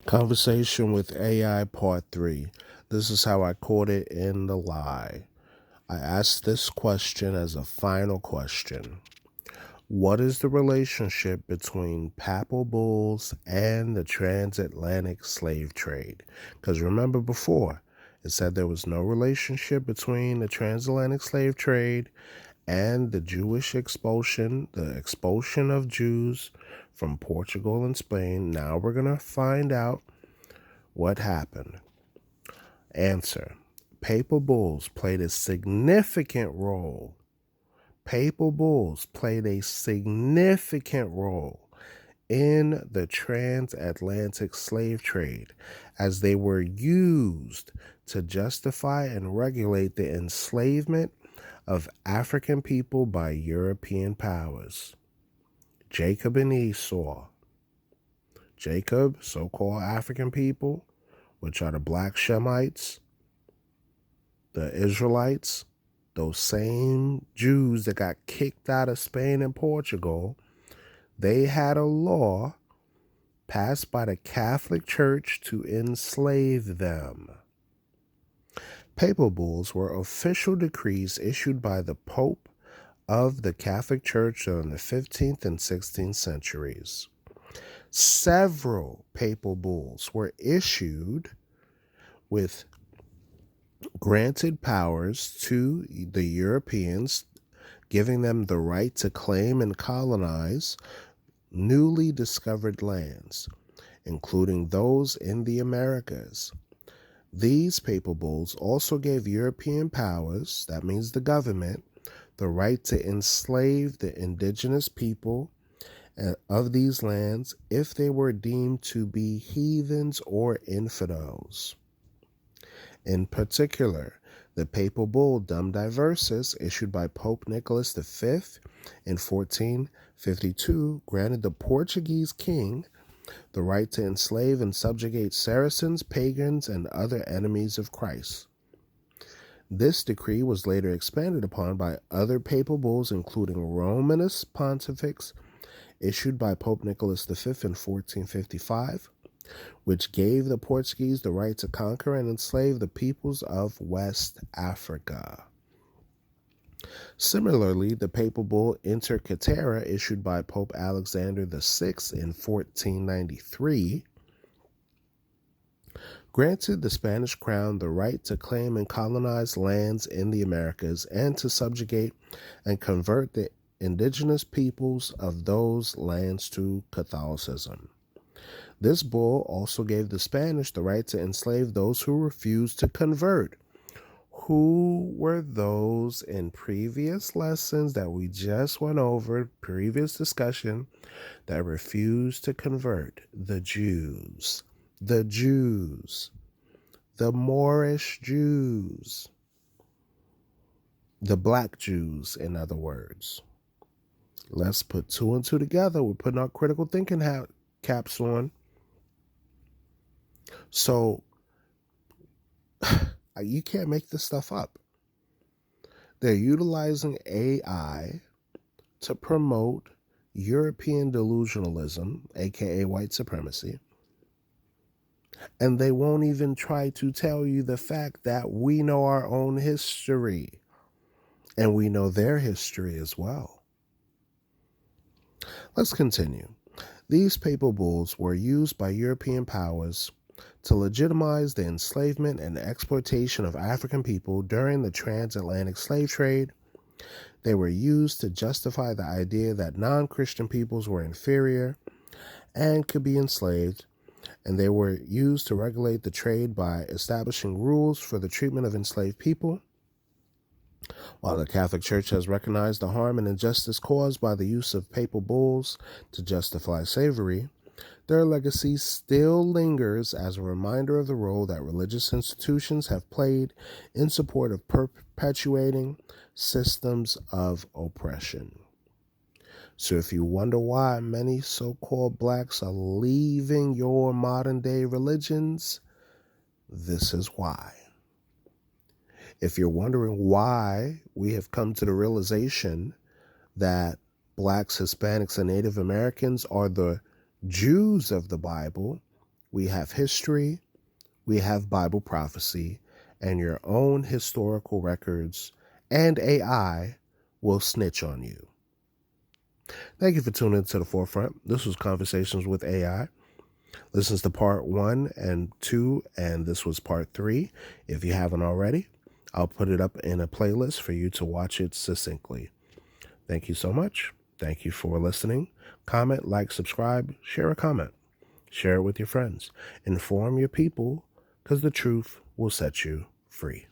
Conversation with AI Part 3. This is how I caught it in the lie. I asked this question as a final question. What is the relationship between papal bulls and the transatlantic slave trade? Because remember before, it said there was no relationship between the transatlantic slave trade and the Jewish expulsion, the expulsion of Jews from Portugal and Spain. Now we're going to find out what happened. Answer. Papal bulls played a significant role. Papal bulls played a significant role in the transatlantic slave trade as they were used to justify and regulate the enslavement of African people by European powers. Jacob and Esau. Jacob, so-called African people, which are the black Shemites, the Israelites, those same Jews that got kicked out of Spain and Portugal, they had a law passed by the Catholic Church to enslave them. Papal bulls were official decrees issued by the Pope of the Catholic Church during the 15th and 16th centuries. Several papal bulls were issued with granted powers to the Europeans, giving them the right to claim and colonize newly discovered lands, including those in the Americas. These papal bulls also gave European powers, that means the government, the right to enslave the indigenous people of these lands if they were deemed to be heathens or infidels. In particular, the papal bull Dum Diversas, issued by Pope Nicholas V in 1452, granted the Portuguese king the right to enslave and subjugate Saracens, pagans, and other enemies of Christ. This decree was later expanded upon by other papal bulls, including Romanus Pontifex, issued by Pope Nicholas V in 1455, which gave the Portuguese the right to conquer and enslave the peoples of West Africa. Similarly, the papal bull Inter Caetera, issued by Pope Alexander VI in 1493, granted the Spanish crown the right to claim and colonize lands in the Americas and to subjugate and convert the indigenous peoples of those lands to Catholicism. This bull also gave the Spanish the right to enslave those who refused to convert. Who were those in previous lessons that we just went over, previous discussion, that refused to convert? The Jews. The Jews. The Moorish Jews. The black Jews, in other words. Let's put two and two together. We're putting our critical thinking caps on. So, you can't make this stuff up. They're utilizing AI to promote European delusionalism, aka white supremacy, and they won't even try to tell you the fact that we know our own history, and we know their history as well. Let's continue. These papal bulls were used by European powers to legitimize the enslavement and exploitation of African people during the transatlantic slave trade. They were used to justify the idea that non-Christian peoples were inferior and could be enslaved, and they were used to regulate the trade by establishing rules for the treatment of enslaved people. While the Catholic Church has recognized the harm and injustice caused by the use of papal bulls to justify slavery, their legacy still lingers as a reminder of the role that religious institutions have played in support of perpetuating systems of oppression. So if you wonder why many so-called blacks are leaving your modern-day religions, this is why. If you're wondering why we have come to the realization that blacks, Hispanics, and Native Americans are the Jews of the Bible, We have history, we have Bible prophecy, and your own historical records, and AI will snitch on you. Thank you for tuning into The Forefront. This was Conversations with AI. This is the part 1 and 2, and this was part 3. If you haven't already, I'll put it up in a playlist for you to watch it succinctly. Thank you so much. Thank you for listening. Comment, like, subscribe, share a comment. Share it with your friends. Inform your people, because the truth will set you free.